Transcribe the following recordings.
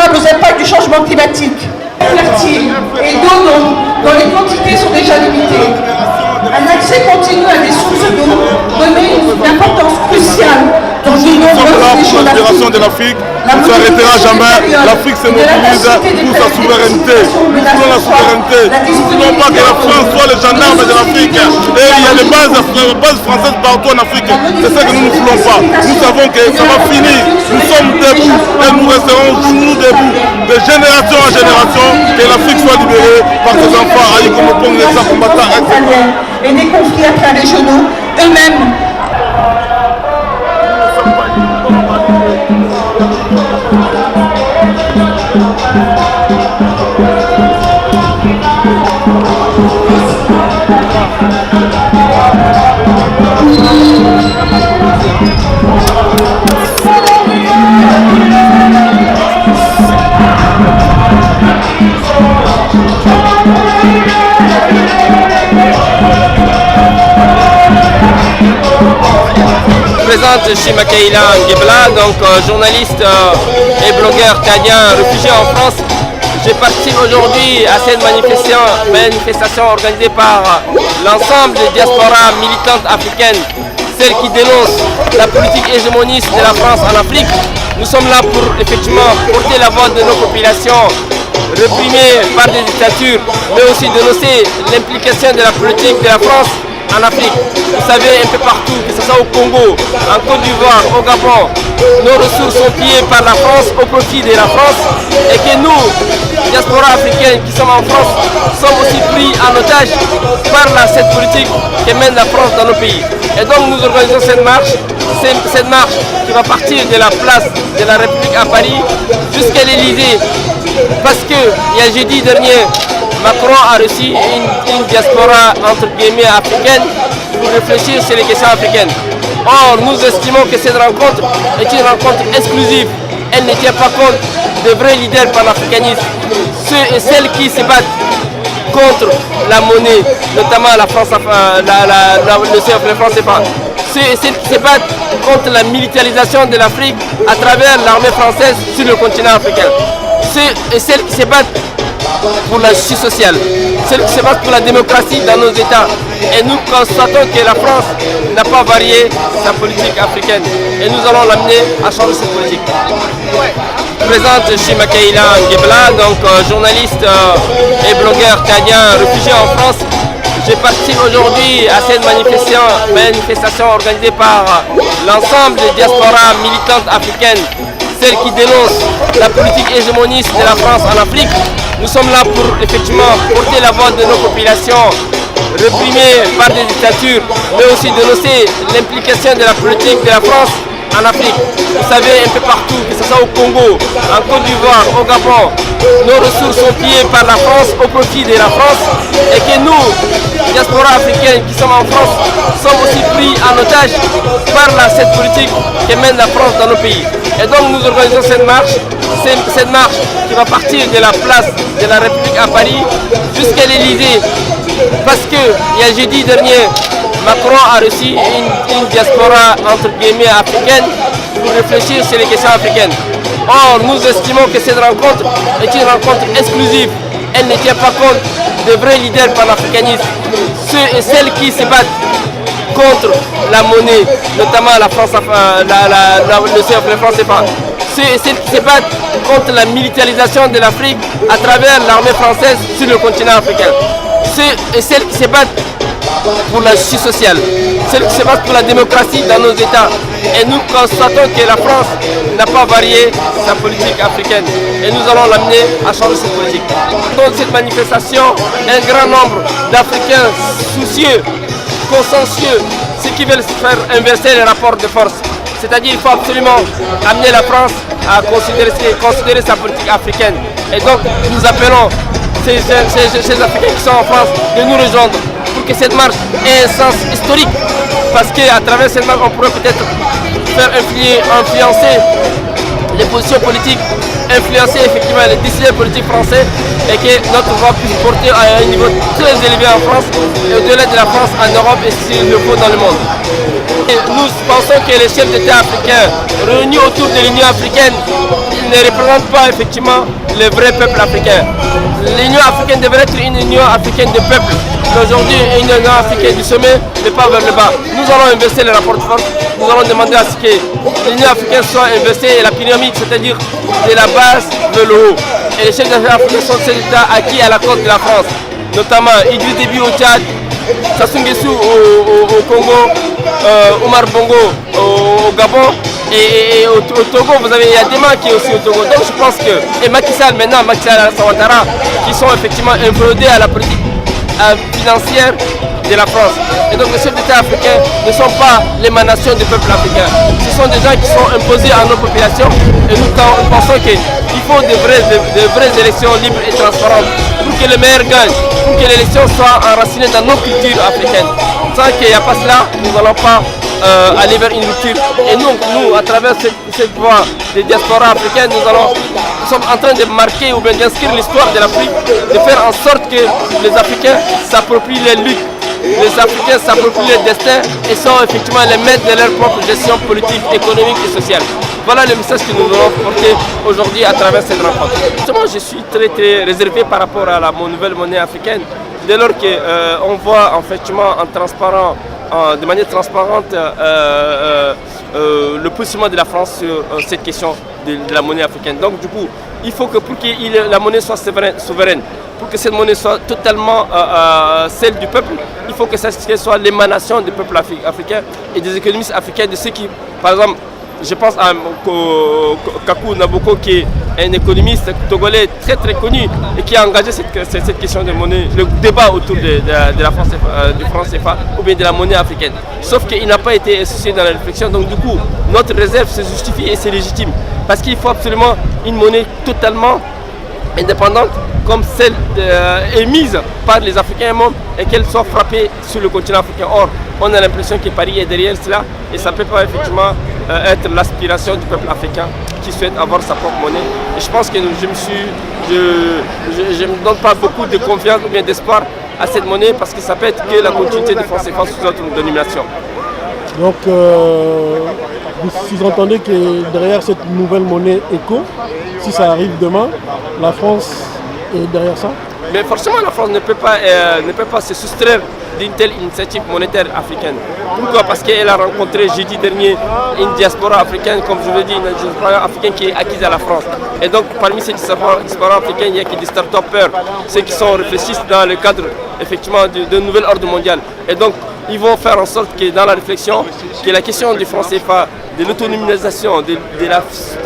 vulnérables aux impacts du changement climatique. Fertile et d'eau dont les quantités sont déjà limitées. Un accès continu à des sources d'eau donne une importance cruciale dans une pour la libération de l'Afrique. On ne s'arrêtera jamais. L'Afrique se mobilise pour sa souveraineté. Nous voulons la souveraineté. Nous ne voulons pas que la France soit le gendarme de l'Afrique. Et il y a des bases françaises partout en Afrique. C'est ça que nous ne voulons pas. Nous savons que ça va finir. Nous sommes debout et nous resterons nous debout. De génération en génération, que l'Afrique soit libérée par ses enfants. Aïe comme on les combattants. Et des conflits intra-régionaux eux-mêmes. Je suis Makaïla Ngebla, donc journaliste et blogueur canadien réfugié en France. Je participe aujourd'hui à cette manifestation organisée par l'ensemble des diasporas militantes africaines, celles qui dénoncent la politique hégémoniste de la France en Afrique. Nous sommes là pour effectivement porter la voix de nos populations réprimées par des dictatures, mais aussi dénoncer l'implication de la politique de la France en Afrique. Vous savez, un peu partout, que ce soit au Congo, en Côte d'Ivoire, au Gabon, nos ressources sont pillées par la France au profit de la France et que nous, diaspora africaine qui sommes en France, sommes aussi pris en otage par cette politique que mène la France dans nos pays. Et donc nous organisons cette marche qui va partir de la place de la République à Paris jusqu'à l'Elysée, parce que il y a jeudi dernier, Macron a reçu une diaspora entre guillemets africaine pour réfléchir sur les questions africaines. Or, nous estimons que cette rencontre est une rencontre exclusive. Elle ne tient pas compte des vrais leaders panafricanistes, ceux et celles qui se battent contre la monnaie, notamment la France, le franc CFA. Ceux et celles qui se battent contre la militarisation de l'Afrique à travers l'armée française sur le continent africain. Ceux et celles qui se battent pour la justice sociale, celles qui se battent pour la démocratie dans nos États. Et nous constatons que la France n'a pas varié sa politique africaine. Et nous allons l'amener à changer cette politique. Présente, je suis Makaïla Ngebla, donc journaliste et blogueur canadien réfugié en France. Je participe aujourd'hui à cette manifestation organisée par l'ensemble des diasporas militantes africaines, celles qui dénoncent la politique hégémoniste de la France en Afrique. Nous sommes là pour effectivement porter la voix de nos populations réprimées par des dictatures, mais aussi dénoncer l'implication de la politique de la France en Afrique. Vous savez, un peu partout, que ce soit au Congo, en Côte d'Ivoire, au Gabon, nos ressources sont pillées par la France au profit de la France et que nous, diaspora africaine qui sommes en France, sommes aussi pris en otage par cette politique que mène la France dans nos pays. Et donc nous organisons cette marche qui va partir de la place de la République à Paris jusqu'à l'Elysée, parce que il y a jeudi dernier, Macron a reçu une diaspora entre guillemets africaine pour réfléchir sur les questions africaines. Or, nous estimons que cette rencontre est une rencontre exclusive. Elle ne tient pas compte des vrais leaders panafricanistes, ceux et celles qui se battent contre la monnaie, notamment la France, le franc CFA. Ceux et celles qui se battent contre la militarisation de l'Afrique à travers l'armée française sur le continent africain. Ceux et celles qui se battent pour la justice sociale, celles qui se battent pour la démocratie dans nos États. Et nous constatons que la France n'a pas varié sa politique africaine. Et nous allons l'amener à changer cette politique. Dans cette manifestation, un grand nombre d'Africains soucieux, consciencieux, ceux qui veulent faire inverser les rapports de force. C'est-à-dire qu'il faut absolument amener la France à considérer sa politique africaine. Et donc nous appelons ces Africains qui sont en France de nous rejoindre pour que cette marche ait un sens historique. Parce qu'à travers cette marche, on pourrait peut-être faire influencer les positions politiques, influencer effectivement les décideurs politiques français et que notre voix puisse porter à un niveau très élevé en France et au-delà de la France, en Europe et s'il le faut dans le monde. Et nous pensons que les chefs d'État africains réunis autour de l'Union africaine ne représente pas effectivement le vrai peuple africain. L'Union africaine devrait être une Union africaine de peuples. Aujourd'hui, une Union africaine du sommet n'est pas vers le bas. Nous allons investir les rapports de force. Nous allons demander à ce que l'Union africaine soit investie et la pyramide, c'est-à-dire de la base vers le haut. Et les chefs d'État africains sont ces États acquis à la côte de la France, notamment Idriss Déby au Tchad, Sassou Nguesso au Congo, Omar Bongo au Gabon et au Togo, il y a Dema qui est aussi au Togo. Donc je pense que, et Macky Sall maintenant, Macky Sall Ouattara, qui sont effectivement inféodés à la politique financière de la France. Et donc les chefs d'État africains ne sont pas l'émanation du peuple africain. Ce sont des gens qui sont imposés à nos populations et nous pensons qu'il faut de vraies élections libres et transparentes pour que le meilleur gagne, pour que l'élection soit enracinée dans nos cultures africaines. Sans qu'il n'y a pas cela, nous n'allons pas aller vers une rupture. Et nous, à travers cette voie des diasporas africaines, nous sommes en train de marquer ou bien d'inscrire l'histoire de l'Afrique, de faire en sorte que les Africains s'approprient les luttes, les Africains s'approprient les destins et sont effectivement les maîtres de leur propre gestion politique, économique et sociale. Voilà le message que nous allons porter aujourd'hui à travers cette rencontre. Justement, je suis très réservé par rapport à mon nouvelle monnaie africaine, dès lors qu'on voit effectivement de manière transparente le positionnement de la France sur cette question de la monnaie africaine. Donc du coup, il faut que pour que la monnaie soit souveraine, pour que cette monnaie soit totalement celle du peuple, il faut que ça soit l'émanation du peuple africain et des économistes africains, de ceux qui, par exemple, je pense à Kaku Naboko, qui est un économiste togolais très connu et qui a engagé cette question de monnaie, le débat autour de la France, du franc CFA ou bien de la monnaie africaine. Sauf qu'il n'a pas été associé dans la réflexion, donc du coup, notre réserve se justifie et c'est légitime. Parce qu'il faut absolument une monnaie totalement indépendante comme celle émise par les Africains eux-mêmes et qu'elle soit frappée sur le continent africain. Or, on a l'impression que Paris est derrière cela et ça ne peut pas effectivement être l'aspiration du peuple africain qui souhaite avoir sa propre monnaie. Et je pense que je ne me donne pas beaucoup de confiance ou bien d'espoir à cette monnaie parce que ça peut être que la continuité du franc CFA sous autre dénomination. Donc, vous sous-entendez que derrière cette nouvelle monnaie éco, si ça arrive demain, la France est derrière ça? Mais forcément, la France ne peut pas se soustraire d'une telle initiative monétaire africaine. Pourquoi? Parce qu'elle a rencontré jeudi dernier une diaspora africaine, comme je l'ai dit, une diaspora africaine qui est acquise à la France. Et donc, parmi ces diasporas africaines, il n'y a que des start-upers, ceux qui réfléchissent dans le cadre effectivement d'un nouvel ordre mondial. Et donc, ils vont faire en sorte que dans la réflexion, que la question du franc CFA, de l'autonomisation, de la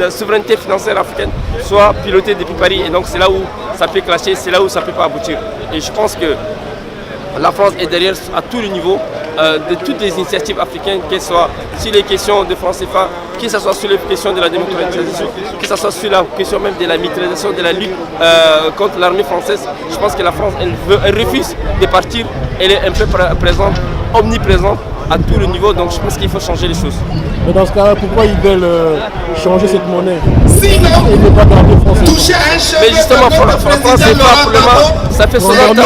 souveraineté financière africaine soit pilotée depuis Paris. Et donc c'est là où ça peut clasher, c'est là où ça ne peut pas aboutir. Et je pense que la France est derrière à tous les niveaux de toutes les initiatives africaines, qu'elles soient sur les questions de franc CFA, que ce soit sur les questions de la démocratisation, que ce soit sur la question même de la militarisation de la lutte contre l'armée française. Je pense que la France, elle refuse de partir, elle est un peu présente, omniprésente à tous les niveaux, donc je pense qu'il faut changer les choses. Mais dans ce cas-là, pourquoi ils veulent changer cette monnaie et ne pas garder le franc CFA? Mais justement, pour la France CFA, pour le moment, ça fait 60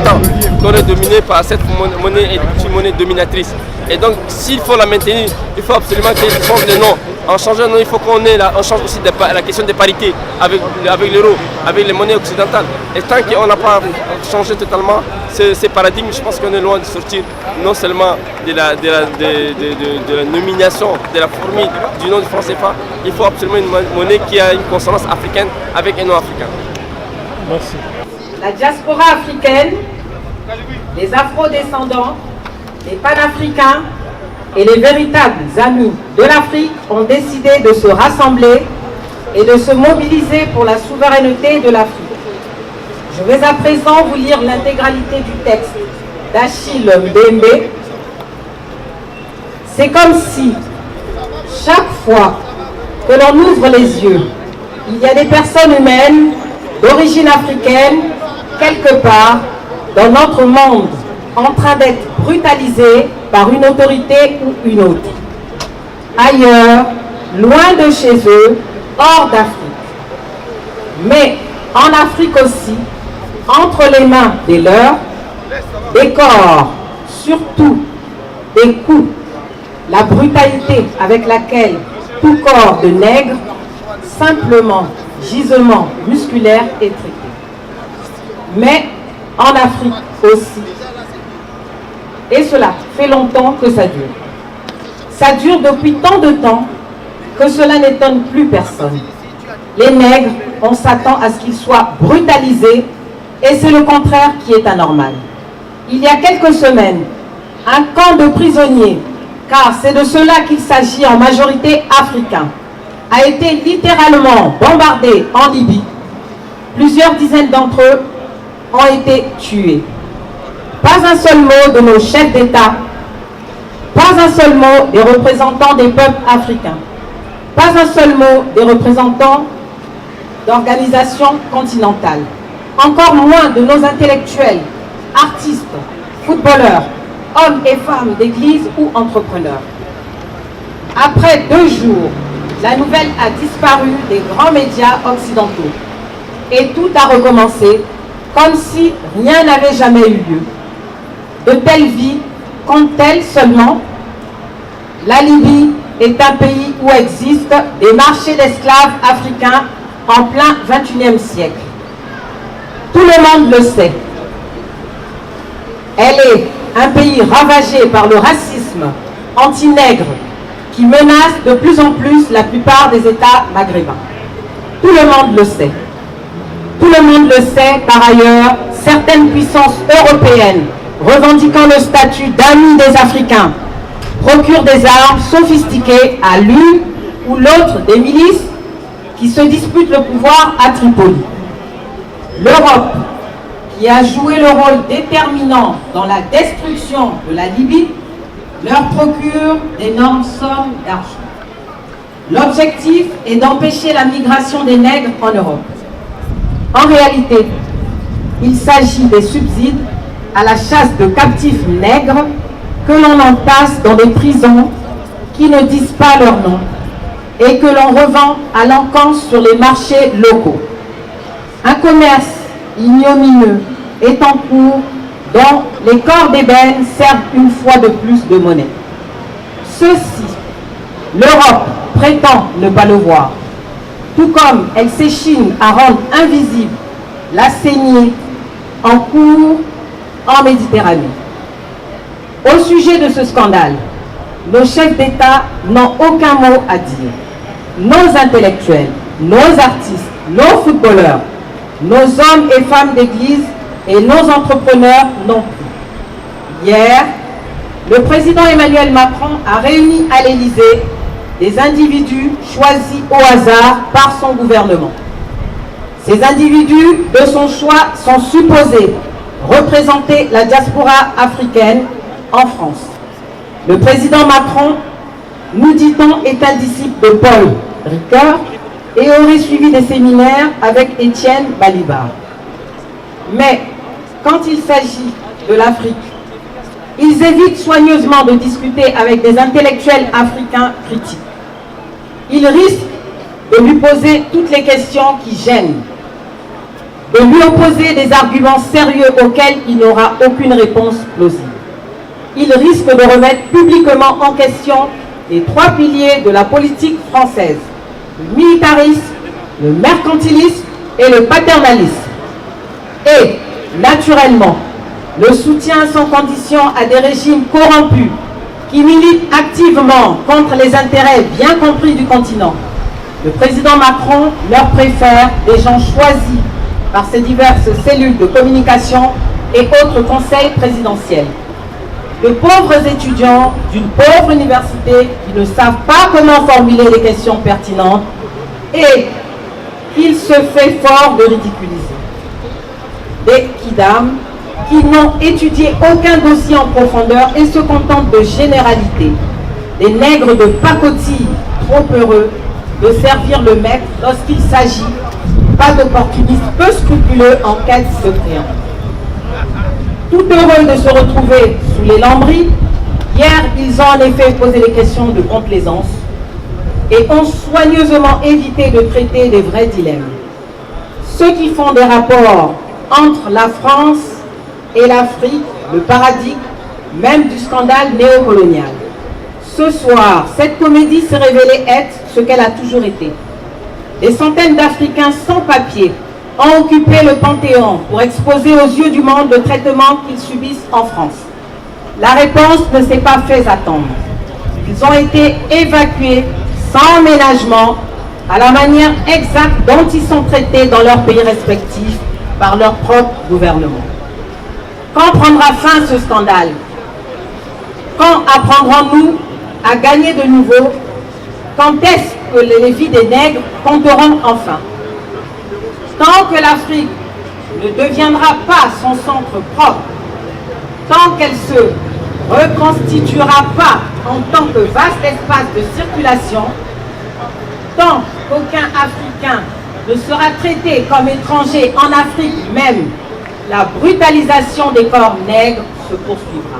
ans qu'on est dominé par cette monnaie et une monnaie dominatrice. Et donc, s'il faut la maintenir, il faut absolument qu'elle change de nom. En changeant de nom, il faut on change aussi la question des parités avec l'euro, avec les monnaies occidentales. Et tant qu'on n'a pas changé totalement ces paradigmes, je pense qu'on est loin de sortir non seulement de la nomination de la formule du nom du franc CFA, il faut absolument une monnaie qui a une consonance africaine avec un nom africain. Merci. La diaspora africaine, les afro-descendants, les panafricains et les véritables amis de l'Afrique ont décidé de se rassembler et de se mobiliser pour la souveraineté de l'Afrique. Je vais à présent vous lire l'intégralité du texte d'Achille Mbembe. C'est comme si, chaque fois que l'on ouvre les yeux, il y a des personnes humaines d'origine africaine, quelque part dans notre monde, en train d'être brutalisées par une autorité ou une autre. Ailleurs, loin de chez eux, hors d'Afrique. Mais en Afrique aussi, entre les mains des leurs, des corps, surtout des coups, la brutalité avec laquelle tout corps de nègre simplement gisement musculaire et traité. Mais en Afrique aussi. Et cela fait longtemps que ça dure. Ça dure depuis tant de temps que cela n'étonne plus personne. Les nègres, on s'attend à ce qu'ils soient brutalisés et c'est le contraire qui est anormal. Il y a quelques semaines, un camp de prisonniers, car c'est de cela qu'il s'agit en majorité africain, a été littéralement bombardé en Libye. Plusieurs dizaines d'entre eux ont été tués. Pas un seul mot de nos chefs d'État, pas un seul mot des représentants des peuples africains, pas un seul mot des représentants d'organisations continentales, encore moins de nos intellectuels, artistes, footballeurs, hommes et femmes d'église ou entrepreneurs. Après 2 jours, la nouvelle a disparu des grands médias occidentaux et tout a recommencé comme si rien n'avait jamais eu lieu. De telles vies comptent-elles seulement? La Libye est un pays où existent des marchés d'esclaves africains en plein XXIe siècle. Tout le monde le sait. Elle est un pays ravagé par le racisme anti-nègre qui menace de plus en plus la plupart des États maghrébins. Tout le monde le sait. Tout le monde le sait, par ailleurs, certaines puissances européennes revendiquant le statut d'amis des Africains procurent des armes sophistiquées à l'une ou l'autre des milices qui se disputent le pouvoir à Tripoli. L'Europe, qui a joué le rôle déterminant dans la destruction de la Libye, leur procure d'énormes sommes d'argent. L'objectif est d'empêcher la migration des nègres en Europe. En réalité, il s'agit des subsides à la chasse de captifs nègres que l'on entasse dans des prisons qui ne disent pas leur nom et que l'on revend à l'encontre sur les marchés locaux. Un commerce ignominieux est en cours dont les corps d'ébène servent une fois de plus de monnaie. Ceci, l'Europe prétend ne pas le voir, tout comme elle s'échine à rendre invisible la saignée en cours en Méditerranée. Au sujet de ce scandale, nos chefs d'État n'ont aucun mot à dire. Nos intellectuels, nos artistes, nos footballeurs, nos hommes et femmes d'église et nos entrepreneurs non plus. Hier, le président Emmanuel Macron a réuni à l'Élysée des individus choisis au hasard par son gouvernement. Ces individus de son choix sont supposés représenter la diaspora africaine en France. Le président Macron, nous dit-on, est un disciple de Paul Ricoeur et aurait suivi des séminaires avec Étienne Balibar. Mais quand il s'agit de l'Afrique, ils évitent soigneusement de discuter avec des intellectuels africains critiques. Ils risquent de lui poser toutes les questions qui gênent, de lui opposer des arguments sérieux auxquels il n'aura aucune réponse plausible. Ils risquent de remettre publiquement en question les 3 piliers de la politique française: le militarisme, le mercantilisme et le paternalisme. Et, naturellement, le soutien sans condition à des régimes corrompus qui militent activement contre les intérêts bien compris du continent. Le président Macron leur préfère des gens choisis par ses diverses cellules de communication et autres conseils présidentiels. De pauvres étudiants d'une pauvre université qui ne savent pas comment formuler des questions pertinentes et qu'il se fait fort de ridiculiser. Des kidams qui n'ont étudié aucun dossier en profondeur et se contentent de généralités. Des nègres de pacotille trop heureux de servir le maître lorsqu'il s'agit pas d'opportunistes peu scrupuleux en quête de triomphe. Tout heureux de se retrouver sous les lambris, hier ils ont en effet posé des questions de complaisance et ont soigneusement évité de traiter des vrais dilemmes. Ceux qui font des rapports entre la France et l'Afrique, le paradigme même du scandale – ce soir, cette comédie s'est révélée être ce qu'elle a toujours été. des centaines d'Africains sans papier ont occupé le Panthéon pour exposer aux yeux du monde le traitement qu'ils subissent en France. La réponse ne s'est pas fait attendre. Ils ont été évacués sans ménagement, à la manière exacte dont ils sont traités dans leurs pays respectifs par leur propre gouvernement. Quand prendra fin ce scandale? Quand apprendrons-nous à gagner de nouveau? Quand est-ce que les vies des nègres compteront enfin? Tant que l'Afrique ne deviendra pas son centre propre, tant qu'elle se reconstituera pas en tant que vaste espace de circulation, tant qu'aucun Africain ne sera traité comme étranger en Afrique même, la brutalisation des corps nègres se poursuivra.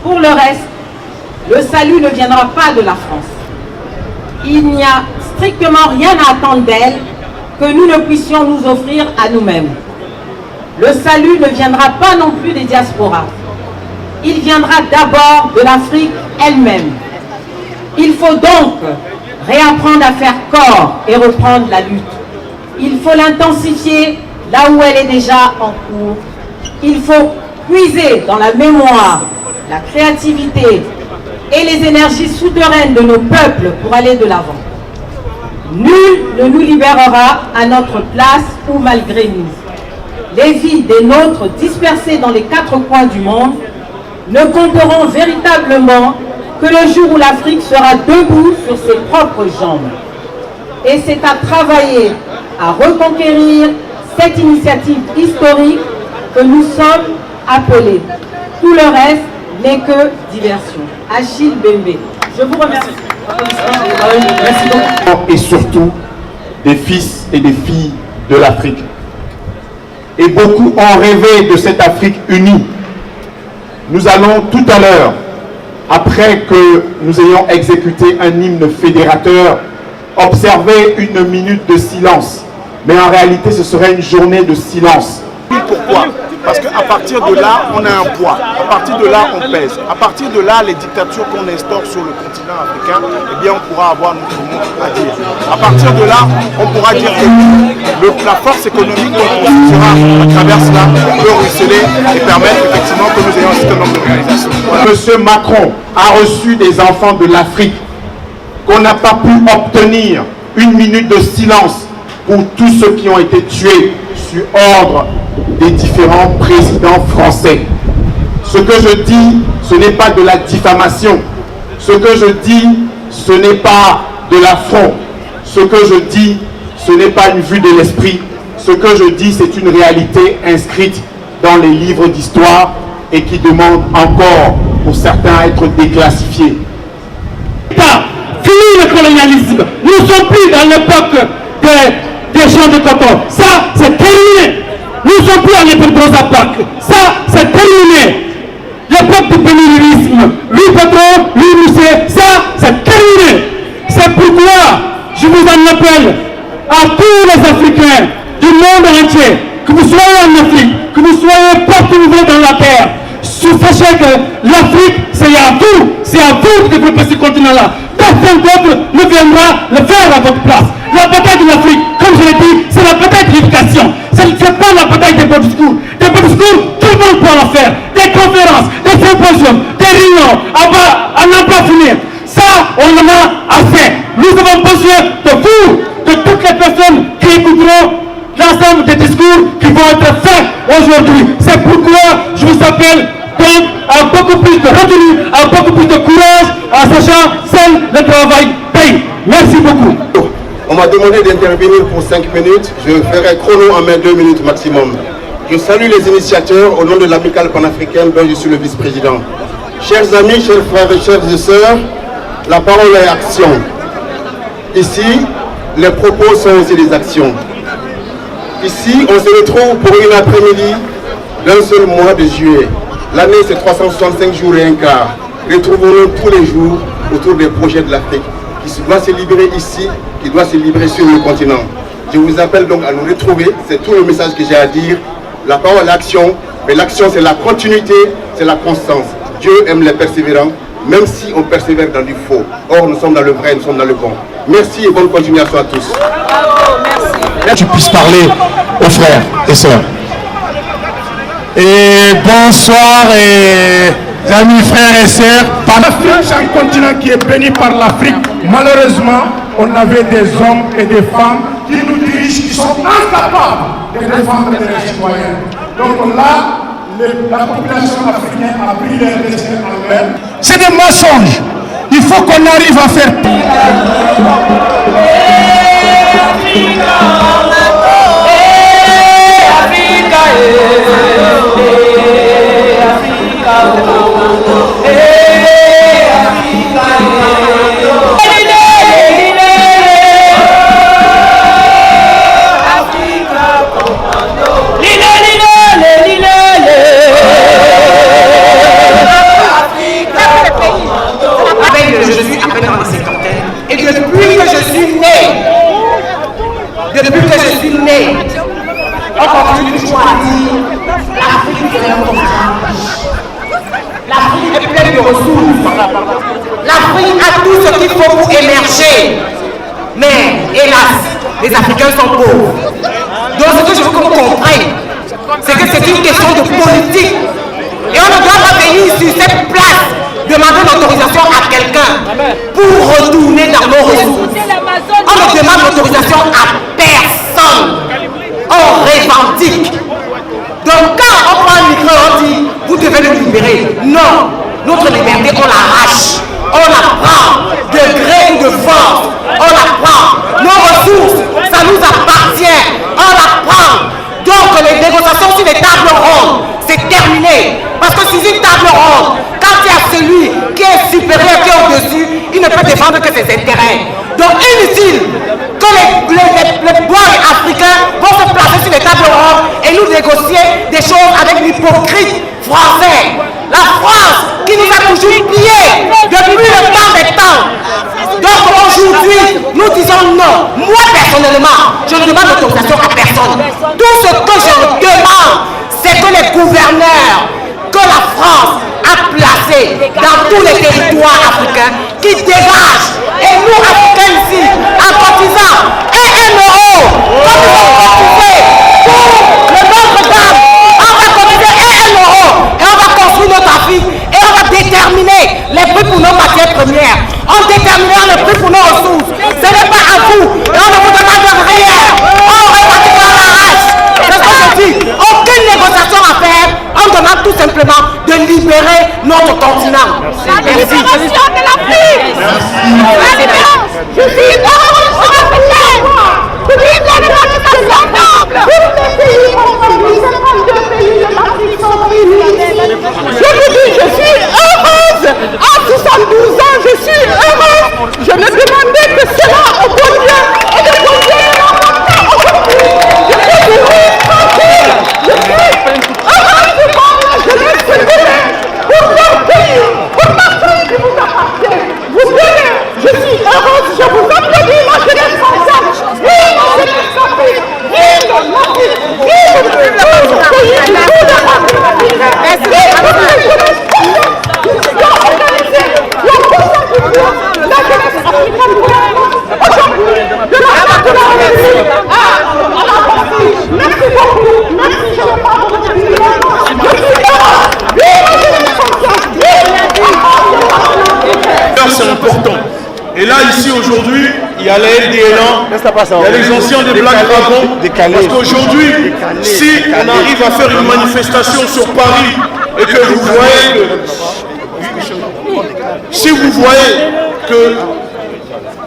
Pour le reste, le salut ne viendra pas de la France. Il n'y a strictement rien à attendre d'elle que nous ne puissions nous offrir à nous-mêmes. Le salut ne viendra pas non plus des diasporas. Il viendra d'abord de l'Afrique elle-même. Il faut donc réapprendre à faire corps et reprendre la lutte. Il faut l'intensifier là où elle est déjà en cours. Il faut puiser dans la mémoire, la créativité et les énergies souterraines de nos peuples pour aller de l'avant. Nul ne nous libérera à notre place ou malgré nous. Les vies des nôtres dispersées dans les 4 coins du monde ne compteront véritablement que le jour où l'Afrique sera debout sur ses propres jambes. Et c'est à travailler à reconquérir cette initiative historique que nous sommes appelés. Tout le reste n'est que diversion. Achille Bembe. Je vous remercie. Merci beaucoup. Et surtout des fils et des filles de l'Afrique. Et beaucoup ont rêvé de cette Afrique unie. Nous allons tout à l'heure, après que nous ayons exécuté un hymne fédérateur, observer une minute de silence. Mais en réalité, ce serait une journée de silence. Pourquoi? Parce qu'à partir de là, on a un poids. À partir de là, on pèse. À partir de là, les dictatures qu'on instaure sur le continent africain, eh bien, on pourra avoir notre mot à dire. À partir de là, on pourra dire que la force économique qu'on constituera à travers cela peut ruisseler et permettre effectivement que nous ayons un certain nombre de réalisations. Voilà. Monsieur Macron a reçu des enfants de l'Afrique qu'on n'a pas pu obtenir une minute de silence pour tous ceux qui ont été tués sur ordre des différents présidents français. Ce que je dis, ce n'est pas de la diffamation. Ce que je dis, ce n'est pas de l'affront. Ce que je dis, ce n'est pas une vue de l'esprit. Ce que je dis, c'est une réalité inscrite dans les livres d'histoire et qui demande encore, pour certains, à être déclassifiée. Fini le colonialisme. Nous ne sommes plus dans l'époque des champs de coton. Ça, c'est terminé. Nous ne sommes plus à l'époque de Rosa Parks. Ça, c'est terminé. L'époque du pénurilisme, lui patron, lui Moussé, ça, c'est terminé. C'est pourquoi je vous en appelle à tous les Africains du monde entier, que vous soyez en Afrique, que vous soyez partout où vous êtes dans la terre. Sachez que l'Afrique, c'est à vous de développer ce continent-là. Personne d'autre ne viendra le faire à votre place. La bataille de l'Afrique, comme je l'ai dit, c'est la bataille de l'éducation. Ce n'est pas la bataille des beaux discours. Des beaux discours, tout le monde peut en faire. Des conférences, des symposiums, des réunions, à n'en pas finir. Ça, on en a assez. Nous avons besoin de vous, de toutes les personnes qui écouteront l'ensemble des discours qui vont être faits aujourd'hui. C'est pourquoi je vous appelle donc à beaucoup plus de retenue, à beaucoup plus de courage, en sachant seul le travail paye. Merci beaucoup. On m'a demandé d'intervenir pour 5 minutes. Je ferai chrono en 2 minutes maximum. Je salue les initiateurs au nom de l'amicale panafricaine dont je suis le vice-président. Chers amis, chers frères et chères sœurs, la parole est action. Ici, les propos sont aussi des actions. Ici, on se retrouve pour une après-midi d'un seul mois de juillet. L'année, c'est 365 jours et un quart. Retrouvons-nous tous les jours autour des projets de l'Afrique qui doit se libérer ici, qui doit se libérer sur le continent. Je vous appelle donc à nous retrouver. C'est tout le message que j'ai à dire. La parole est l'action, mais l'action, c'est la continuité, c'est la constance. Dieu aime les persévérants, même si on persévère dans du faux. Or, nous sommes dans le vrai, nous sommes dans le bon. Merci et bonne continuation à tous. Que tu puisses parler aux frères et sœurs. Et bonsoir et amis frères et sœurs. L'Afrique, c'est un continent qui est béni par l'Afrique. Malheureusement, on avait des hommes et des femmes qui nous dirigent, qui sont incapables de défendre les citoyens. Donc là, la population africaine a pris leur destin en main. C'est des mensonges. Il faut qu'on arrive à faire je suis à peine dans la cinquantaine et depuis que je suis né, on continue toujours à dire l'Afrique est un continent. L'Afrique est pleine de ressources. L'Afrique a tout ce qu'il faut pour émerger. Mais hélas, les Africains sont pauvres. Donc ce que je veux qu'on comprenne, c'est que c'est une question de politique. Et on ne doit pas venir sur cette place demander l'autorisation à quelqu'un pour retourner dans nos ressources. On ne demande l'autorisation à personne. On revendique. Donc quand on prend un micro, on dit vous devez le libérer. Non, notre liberté, on l'arrache. On la prend de gré ou de force. On la prend. Nos ressources, ça nous appartient. On la prend. Donc les négociations sur les tables rondes, c'est terminé. Parce que sur une table ronde, quand il y a celui qui est supérieur, qui est au-dessus, il ne peut défendre que ses intérêts. Donc inutile que les bois africains vont se placer sur les tables rondes et nous négocier des choses avec l'hypocrite français. La France qui nous a toujours pliés depuis le temps des temps. Donc aujourd'hui, nous disons non. Moi personnellement, je ne demande l'autorisation à personne. Tout ce que je demande, c'est que les gouverneurs que la France a placés dans tous les territoires africains qui dégagent. Et nous, Africains ici, en cotisant 1 euro, comme ils ont cotisé pour le Notre-Dame, on va cotiser 1 euro et on va construire notre Afrique et on va déterminer les prix pour nos matières premières. On déterminera le prix pour nos ressources. Ce n'est pas à vous et on ne vous demande rien. On repartira à l'arrache. C'est ce que je dis. Aucune négociation à faire. On demande tout simplement de libérer notre continent. La libération de l'Afrique. Je suis une révolution africaine. Vive la démocratie noble. Tous les pays confondus, 52 pays de l'Afrique sont unis. Je vous dis, je suis heureuse. À 72 ans, je suis heureuse. Je ne demandais que cela au bon Dieu et de bon Dieu aujourd'hui. Je suis vivre tranquille. Je suis heureuse du monde. Je laisse ce délai pour leur pays, pour ma famille qui vous appartient. Vous venez, je suis heureuse, je vous applaudis, la jeunesse française. Vive la jeunesse d'Afrique, vive l'Afrique, vive le pays du bout de l'Afrique. Vive la jeunesse française qui a organisé la constitution de la jeunesse africaine aujourd'hui, de la République à la partie. Merci beaucoup, merci, je ne parle pas de je suis heureuse. Vive la jeunesse française, vive c'est important. Et là, ici, aujourd'hui, il y a les LDLA, il y a les anciens des Black Dragons. Parce qu'aujourd'hui, si on arrive à faire une manifestation sur Paris et que vous voyez que, si vous voyez que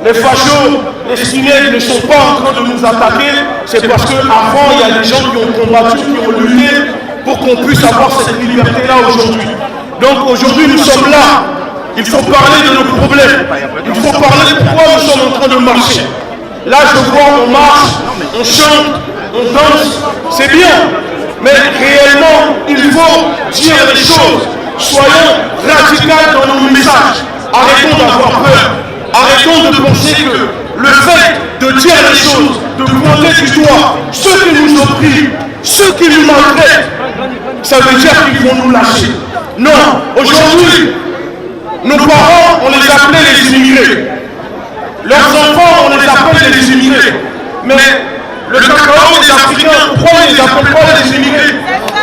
les fachos, les skinheads ne sont pas en train de nous attaquer, c'est parce qu'avant, il y a des gens qui ont combattu, qui ont lutté pour qu'on puisse avoir cette liberté-là aujourd'hui. Donc aujourd'hui, nous sommes là. Il faut parler de nos problèmes. Il faut parler de pourquoi nous sommes en train de marcher. Là, je vois, on marche, on chante, on danse. C'est bien. Mais réellement, il faut dire les choses. Soyons radicaux dans nos messages. Arrêtons d'avoir peur. Arrêtons de penser que le fait de dire les choses, de pointer du doigt ceux qui nous oppriment, ceux qui nous maltraitent, ça veut dire qu'ils vont nous lâcher. Non, aujourd'hui, nos parents, on les appelait les immigrés. Leurs enfants, on les appelle les immigrés. Mais le cacao des Africains, pourquoi on ne les appelle pas les immigrés?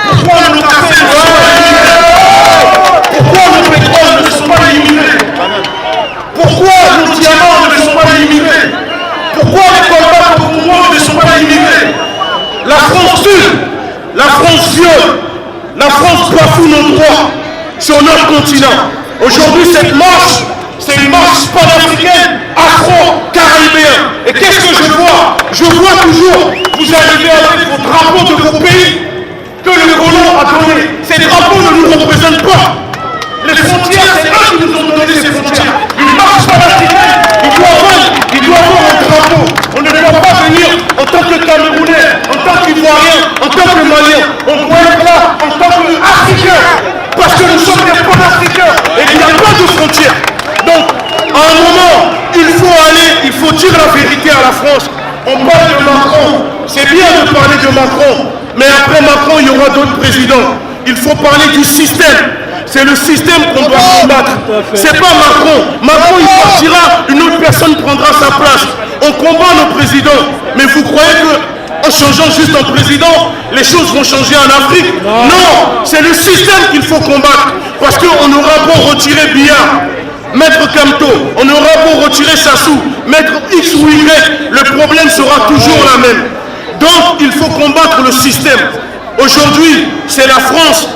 Pourquoi nos cafés ne sont pas immigrés? Pourquoi nos pétroles ne sont pas immigrés? Pourquoi nos diamants ne sont pas immigrés? Pourquoi les combats pour Congo ne sont pas immigrés? La France tue, la France viole, la France bafoue nos droits sur notre continent. Aujourd'hui, cette marche, c'est une marche panafricaine, afro-caribéenne. Et qu'est-ce que je vois? Je vois toujours, vous arrivez avec vos drapeaux de vos pays que le colon a donnés. Ces drapeaux ne nous représentent pas. Les frontières, c'est eux qui nous ont donné ces frontières. Une marche panafricaine, il doit avoir un drapeau. On ne doit pas venir en tant que Camerounais, en tant qu'Ivoirien, en tant que Malien. On doit être là en tant qu'Africain. Parce que nous sommes des panafricains et il n'y a pas de frontières. Donc, à un moment, il faut dire la vérité à la France. On parle de Macron, c'est bien de parler de Macron, mais après Macron, il y aura d'autres présidents. Il faut parler du système. C'est le système qu'on doit combattre. C'est pas Macron. Macron, il partira, une autre personne prendra sa place. On combat nos présidents. Mais vous croyez que en changeant juste un président, les choses vont changer en Afrique? Non, c'est le système qu'il faut combattre. Parce qu'on aura beau retirer Biya, Maître Kamto, on aura beau retirer Sassou, Maître X ou Y, le problème sera toujours la même. Donc il faut combattre le système. Aujourd'hui, c'est la France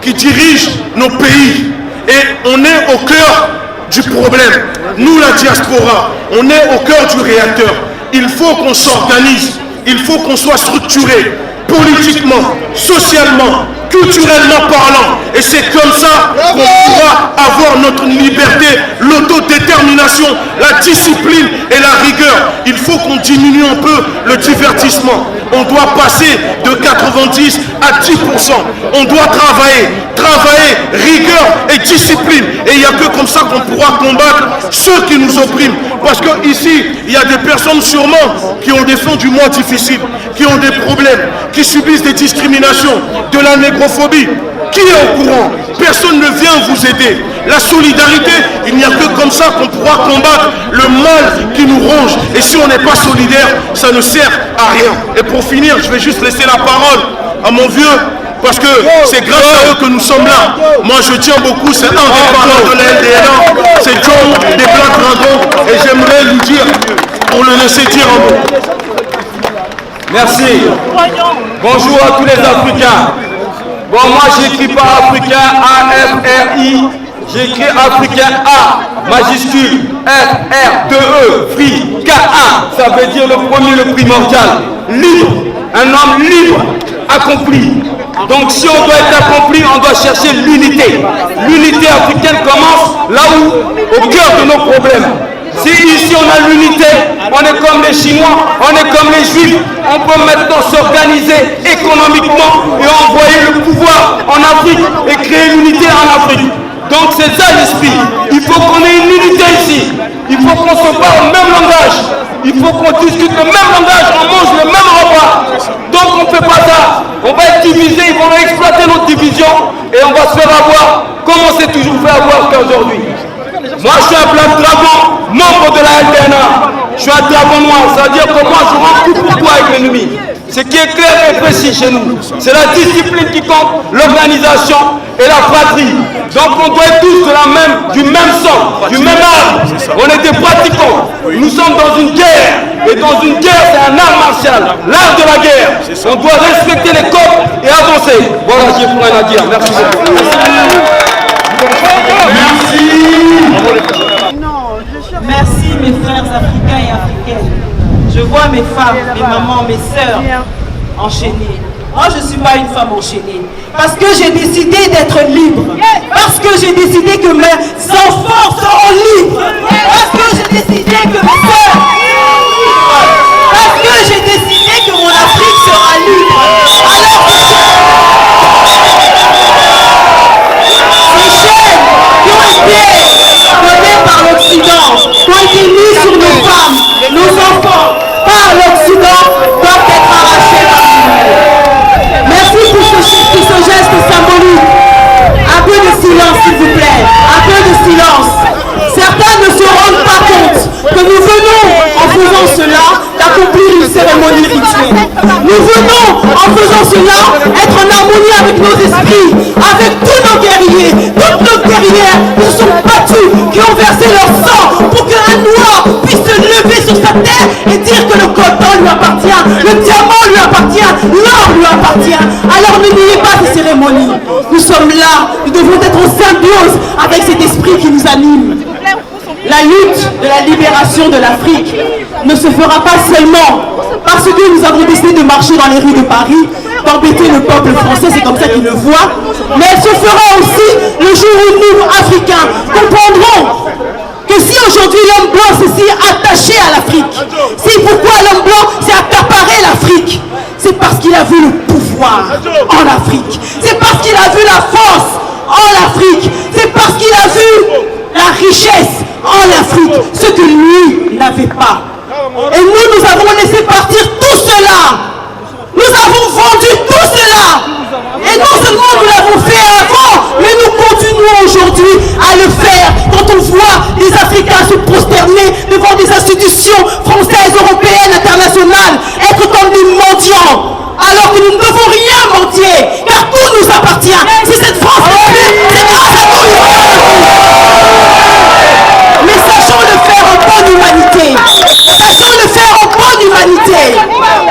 qui dirige nos pays. Et on est au cœur du problème. Nous, la diaspora, on est au cœur du réacteur. Il faut qu'on s'organise. Il faut qu'on soit structuré politiquement, socialement, culturellement parlant. Et c'est comme ça qu'on pourra avoir notre liberté, l'autodétermination, la discipline et la rigueur. Il faut qu'on diminue un peu le divertissement. On doit passer de 90 à 10%. On doit travailler, rigueur et discipline. Et il n'y a que comme ça qu'on pourra combattre ceux qui nous oppriment. Parce qu'ici, il y a des personnes sûrement qui ont des fins du mois difficiles, qui ont des problèmes, qui subissent des discriminations, de la négrophobie. Qui est au courant? Personne ne vient vous aider. La solidarité, il n'y a que comme ça qu'on pourra combattre le mal qui nous ronge. Et si on n'est pas solidaire, ça ne sert à rien. Et pour finir, je vais juste laisser la parole à mon vieux, parce que c'est grâce à eux que nous sommes là. Moi, je tiens beaucoup, c'est un des parents de la LDNA, c'est John des Black Dragons, et j'aimerais lui dire, pour le laisser dire un mot. Merci. Bonjour à tous les Africains. Bon, moi, j'écris pas Africain, A-F-R-I. J'écris Africain A, majuscule, F-R-2-E, free, K-A. Ça veut dire le premier, le primordial. Libre. Un homme libre, accompli. Donc, si on doit être accompli, on doit chercher l'unité. L'unité africaine commence là où, au cœur de nos problèmes. Si ici on a l'unité, on est comme les Chinois, on est comme les Juifs, on peut maintenant s'organiser économiquement et envoyer le pouvoir en Afrique et créer l'unité en Afrique. Donc c'est ça l'esprit. Il faut qu'on ait une unité ici. Il faut qu'on se parle le même langage. Il faut qu'on discute le même langage, on mange le même repas. Donc on ne fait pas ça. On va être divisé, ils vont exploiter notre division et on va se faire avoir comme on s'est toujours fait avoir qu'aujourd'hui. Moi je suis un Black Dragon, membre de la LDNA. Je suis un dragon noir, c'est-à-dire que moi je rends tout pour toi avec l'ennemi. Ce qui est clair et précis chez nous, c'est la discipline qui compte, l'organisation et la patrie. Donc on doit être tous du même sang, du même arme. On est des pratiquants. Nous sommes dans une guerre. Et dans une guerre, c'est un art martial, l'art de la guerre. On doit respecter les codes et avancer. Voilà, j'ai plus rien à dire. Merci beaucoup. Merci mes frères africains et africaines. Je vois mes femmes, mes mamans, mes sœurs enchaînées. Moi, je ne suis pas une femme enchaînée. Parce que j'ai décidé d'être libre. Parce que j'ai décidé que mes enfants seront libres. Parce que j'ai décidé que mes sœurs seront libres. Parce que j'ai décidé que mon Afrique sera libre. Ces chaînes qui ont été données par l'Occident, qui ont été mises sur nos femmes, nos enfants, par l'Occident, doivent être arrachées par nous. Merci pour ce geste symbolique. Un peu de silence, s'il vous plaît. Un peu de silence. Certains ne se rendent pas compte que nous venons dans cela être en harmonie avec nos esprits, avec tous nos guerriers, toutes nos guerrières qui se sont battus, qui ont versé leur sang pour qu'un noir puisse se lever sur sa terre et dire que le coltan lui appartient, le diamant lui appartient, l'or lui appartient. Alors ne niez pas ces cérémonies. Nous sommes là, nous devons être en symbiose avec cet esprit qui nous anime. La lutte de la libération de l'Afrique ne se fera pas seulement parce que nous avons décidé de marcher dans les rues de Paris, d'embêter le peuple français, c'est comme ça qu'ils le voient, mais elle se fera aussi le jour où nous, Africains, comprendrons que si aujourd'hui l'homme blanc s'est si attaché à l'Afrique, c'est pourquoi l'homme blanc s'est accaparé l'Afrique, c'est parce qu'il a vu le pouvoir en Afrique, c'est parce qu'il a vu la force en Afrique, c'est parce qu'il a vu la richesse en Afrique, ce que lui n'avait pas. Et nous avons laissé partir tout cela. Nous avons vendu tout cela. Et non seulement nous l'avons fait avant, mais nous continuons aujourd'hui à le faire quand on voit les Africains se prosterner devant des institutions françaises, européennes, internationales, être comme des mendiants. Alors que nous ne devons rien mendier, car tout nous appartient. Si cette France est plus, c'est grâce à nous. Mais sachons le faire en bonne humanité. Sachons le faire en bonne humanité.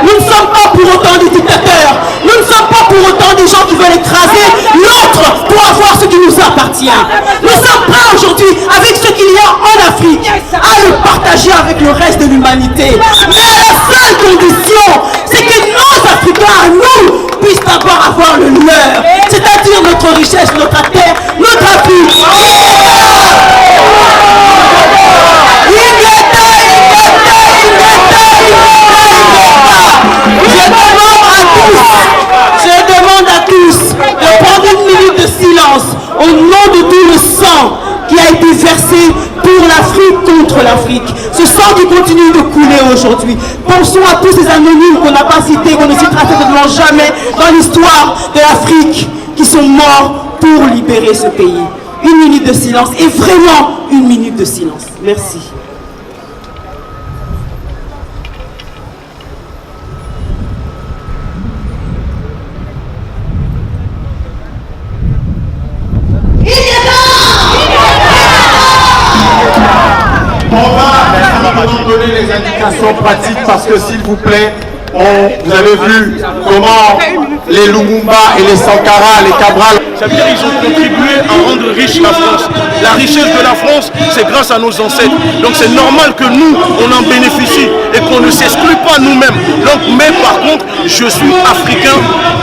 Nous ne sommes pas pour autant des dictateurs. Nous ne sommes pas pour autant des gens qui veulent écraser l'autre pour avoir ce qui nous appartient. Nous sommes prêts aujourd'hui, avec ce qu'il y a en Afrique, à le partager avec le reste de l'humanité. Mais la seule condition, c'est que nos Africains, à nous, puissent d'abord avoir le leur. C'est-à-dire notre richesse, notre terre, notre Afrique. Je demande à tous de prendre une minute de silence au nom de tout le sang qui a été versé pour l'Afrique contre l'Afrique. Ce sang qui continue de couler aujourd'hui. Pensons à tous ces anonymes qu'on n'a pas cités, qu'on ne citera certainement jamais dans l'histoire de l'Afrique, qui sont morts pour libérer ce pays. Une minute de silence, et vraiment une minute de silence. Merci. On va nous donner les indications pratiques parce que s'il vous plaît, vous avez vu comment les Lumumba et les Sankara, les Cabral... Ça veut dire qu'ils ont contribué à rendre riche la France. La richesse de la France, c'est grâce à nos ancêtres. Donc c'est normal que nous, on en bénéficie et qu'on ne s'exclue pas nous-mêmes. Donc, mais par contre, je suis africain,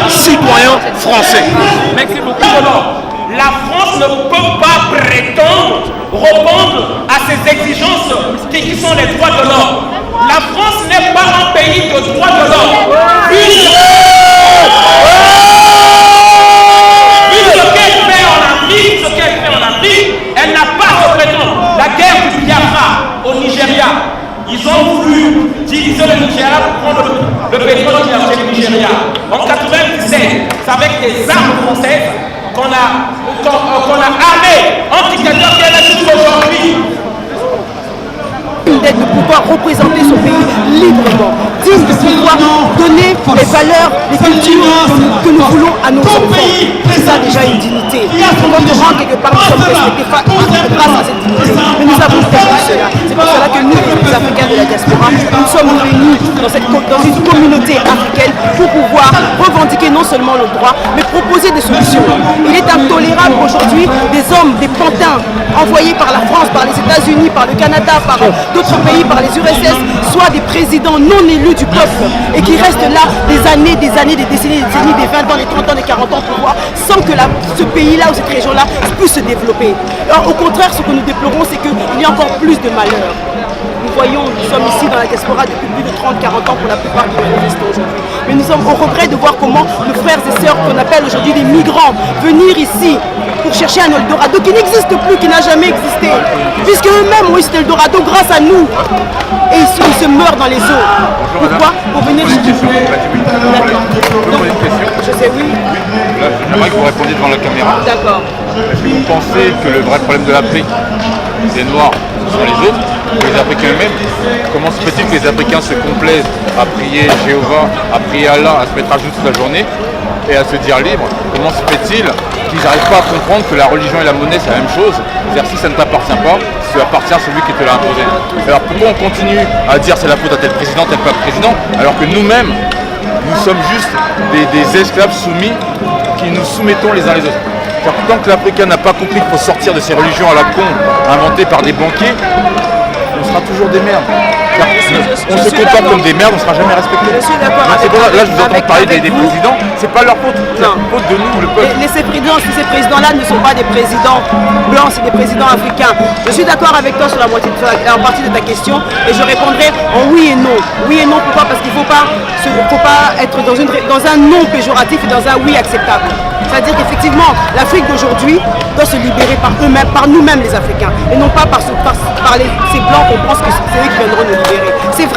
citoyen français. Merci beaucoup. La France ne peut pas prétendre répondre à ces exigences qui sont les droits de l'homme. La France n'est pas un pays de droits de l'homme. Vu ce qu'elle fait en Afrique, elle n'a pas à se prétendre. La guerre du Biafra au Nigeria, ils ont voulu diviser le Nigeria pour prendre le pétrole du Nigeria. En 1997, c'est avec des armes françaises qu'on a armé un dictateur qui est là jusqu'aujourd'hui. De pouvoir représenter son pays librement, digne de pouvoir donner les valeurs, les cultures que nous voulons à nos enfants. C'est ça déjà une dignité. Quand on rend quelque part, nous sommes respectés grâce à cette dignité. Mais nous avons perdu cela. C'est pour cela que nous, les Africains de la diaspora, nous sommes réunis dans une communauté africaine pour pouvoir revendiquer non seulement le droit, mais proposer des solutions. Il est intolérable aujourd'hui des hommes, des pantins envoyés par la France, par les États-Unis, par le Canada, par d'autres pays, par les URSS, soit des présidents non élus du peuple et qui restent là des années, des décennies, des 20 ans, des 30 ans, des 40 ans pour voir sans que ce pays-là ou cette région-là puisse se développer. Alors au contraire, ce que nous déplorons, c'est qu'il y a encore plus de malheurs. Nous voyons, nous sommes ici dans la diaspora depuis plus de 30-40 ans pour la plupart qui manifestent aujourd'hui. Mais nous sommes au regret de voir comment nos frères et sœurs qu'on appelle aujourd'hui des migrants venir ici pour chercher un Eldorado qui n'existe plus, qui n'a jamais existé. Puisque eux-mêmes ont eu cet Eldorado grâce à nous. Et ils se meurent dans les eaux. Pourquoi? Pour venir chercher. D'accord. Je sais, oui. Là, j'aimerais que vous répondiez devant la caméra. D'accord. Est-ce que vous pensez que le vrai problème de l'Afrique, c'est noir, ce sont les autres? les Africains eux-mêmes. Comment se fait-il que les Africains se complaisent à prier Jéhovah, à prier Allah, à se mettre à genoux toute la journée et à se dire libre? Comment se fait-il qu'ils n'arrivent pas à comprendre que la religion et la monnaie c'est la même chose? C'est-à-dire si ça ne t'appartient pas, ça appartient à celui qui te l'a imposé. Alors pourquoi on continue à dire c'est la faute à tel président, tel pas président, alors que nous-mêmes, nous sommes juste des esclaves soumis qui nous soumettons les uns les autres? Tant que l'Africain n'a pas compris qu'il faut sortir de ces religions à la con inventées par des banquiers, on sera toujours des merdes. On se comporte comme des merdes, on ne sera jamais respecté. Je suis d'accord. Là, je vous entends parler des présidents, c'est pas leur faute, c'est la faute de nous, le peuple. Ces présidents-là ne sont pas des présidents blancs, c'est des présidents africains. Je suis d'accord avec toi sur la partie de ta question et je répondrai en oui et non. Oui et non, pourquoi? Parce qu'il ne faut pas être dans un non péjoratif et dans un oui acceptable. C'est-à-dire qu'effectivement, l'Afrique d'aujourd'hui doit se libérer par eux-mêmes, par nous-mêmes les Africains, et non pas par ces blancs qu'on pense que c'est eux qui viendront nous libérer. C'est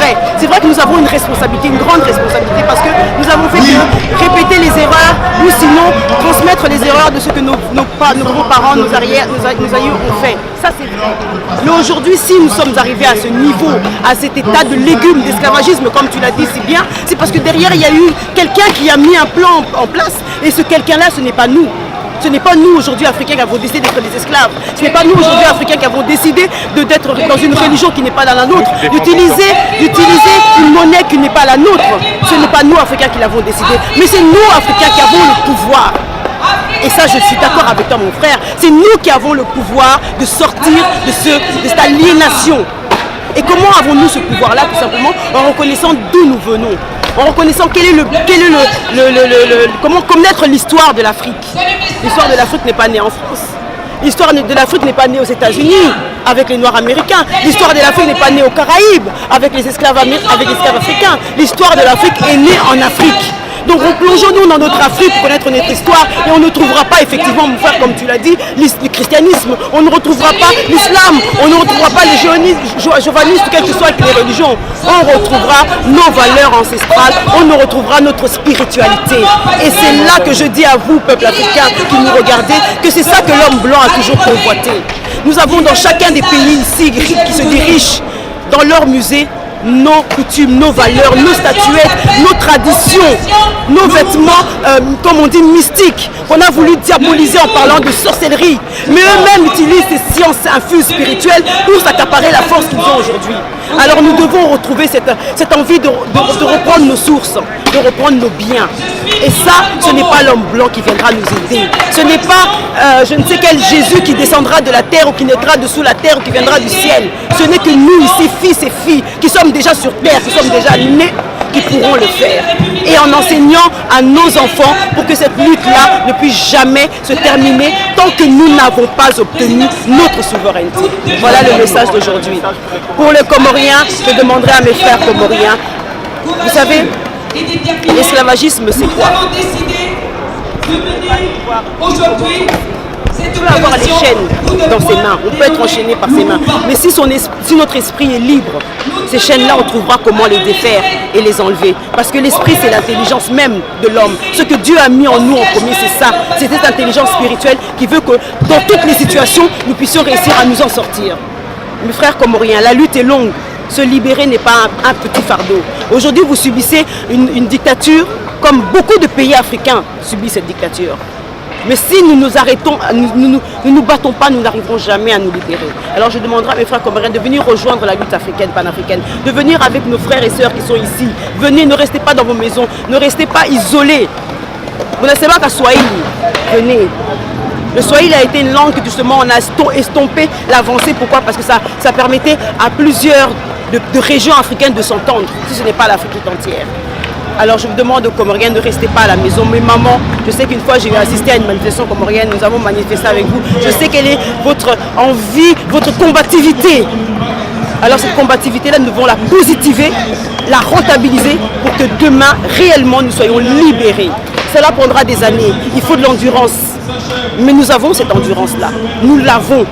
vrai que nous avons une responsabilité, une grande responsabilité, parce que nous avons fait que répéter les erreurs, ou sinon transmettre les erreurs de ce que nos grands-parents, nos aïeux ont fait. Ça c'est vrai. Mais aujourd'hui, si nous sommes arrivés à ce niveau, à cet état de légumes, d'esclavagisme, comme tu l'as dit si bien, c'est parce que derrière il y a eu quelqu'un qui a mis un plan en place, et ce quelqu'un-là, ce n'est pas nous. Ce n'est pas nous aujourd'hui Africains qui avons décidé d'être des esclaves. Ce n'est pas nous aujourd'hui Africains qui avons décidé d'être dans une religion qui n'est pas la nôtre, d'utiliser une monnaie qui n'est pas la nôtre. Ce n'est pas nous Africains qui l'avons décidé, mais c'est nous Africains qui avons le pouvoir. Et ça, je suis d'accord avec toi mon frère. C'est nous qui avons le pouvoir de sortir de cette aliénation. Et comment avons-nous ce pouvoir-là? Tout simplement en reconnaissant d'où nous venons. En reconnaissant comment connaître l'histoire de l'Afrique. L'histoire de l'Afrique n'est pas née en France. L'histoire de l'Afrique n'est pas née aux États-Unis avec les Noirs américains. L'histoire de l'Afrique n'est pas née aux Caraïbes avec les esclaves africains. L'histoire de l'Afrique est née en Afrique. Donc replongeons-nous dans notre Afrique pour connaître notre histoire et on ne trouvera pas effectivement, mon frère, comme tu l'as dit, le christianisme, on ne retrouvera pas l'islam, on ne retrouvera pas les jovanistes, quelles que soient les religions. On retrouvera nos valeurs ancestrales, on retrouvera notre spiritualité. Et c'est là que je dis à vous, peuple africain qui nous regardez, que c'est ça que l'homme blanc a toujours convoité. Nous avons dans chacun des pays ici qui se dirigent dans leur musée nos coutumes, nos valeurs, nos statuettes, nos traditions, nos vêtements, comme on dit, mystiques, qu'on a voulu diaboliser en parlant de sorcellerie. Mais eux-mêmes utilisent ces sciences infuses spirituelles pour s'accaparer la force qu'ils ont aujourd'hui. Alors nous devons retrouver cette envie de reprendre nos sources, de reprendre nos biens. Et ça, ce n'est pas l'homme blanc qui viendra nous aider. Ce n'est pas je ne sais quel Jésus qui descendra de la terre ou qui naîtra dessous la terre ou qui viendra du ciel. Ce n'est que nous ici, fils et filles, qui sommes déjà sur terre, qui sommes déjà nés, qui pourront le faire. Et en enseignant à nos enfants pour que cette lutte-là ne puisse jamais se terminer tant que nous n'avons pas obtenu notre souveraineté. Voilà le message d'aujourd'hui. Pour les Comoriens, je demanderai à mes frères comoriens, vous savez, l'esclavagisme c'est quoi? On peut avoir les chaînes dans ses mains, on peut être enchaîné par ses mains. Mais si notre esprit est libre, ces chaînes-là, on trouvera comment les défaire et les enlever. Parce que l'esprit, c'est l'intelligence même de l'homme. Ce que Dieu a mis en nous en premier, c'est ça. C'est cette intelligence spirituelle qui veut que dans toutes les situations, nous puissions réussir à nous en sortir. Mes frères comoriens, la lutte est longue. Se libérer n'est pas un petit fardeau. Aujourd'hui, vous subissez une dictature comme beaucoup de pays africains subissent cette dictature. Mais si nous nous arrêtons, nous nous battons pas, nous n'arriverons jamais à nous libérer. Alors je demanderai à mes frères comoriens de venir rejoindre la lutte africaine, panafricaine, de venir avec nos frères et sœurs qui sont ici. Venez, ne restez pas dans vos maisons, ne restez pas isolés. Vous ne savez pas qu'à Swahili, venez. Le Swahili a été une langue que justement on a estompé l'avancée. Pourquoi? Parce que ça permettait à plusieurs de régions africaines de s'entendre, si ce n'est pas l'Afrique tout entière. Alors je vous demande aux Comoriens, ne restez pas à la maison. Mais maman, je sais qu'une fois j'ai assisté à une manifestation comorienne, nous avons manifesté avec vous. Je sais quelle est votre envie, votre combativité. Alors cette combativité-là, nous devons la positiver, la rentabiliser pour que demain, réellement, nous soyons libérés. Cela prendra des années. Il faut de l'endurance. Mais nous avons cette endurance-là. Nous l'avons.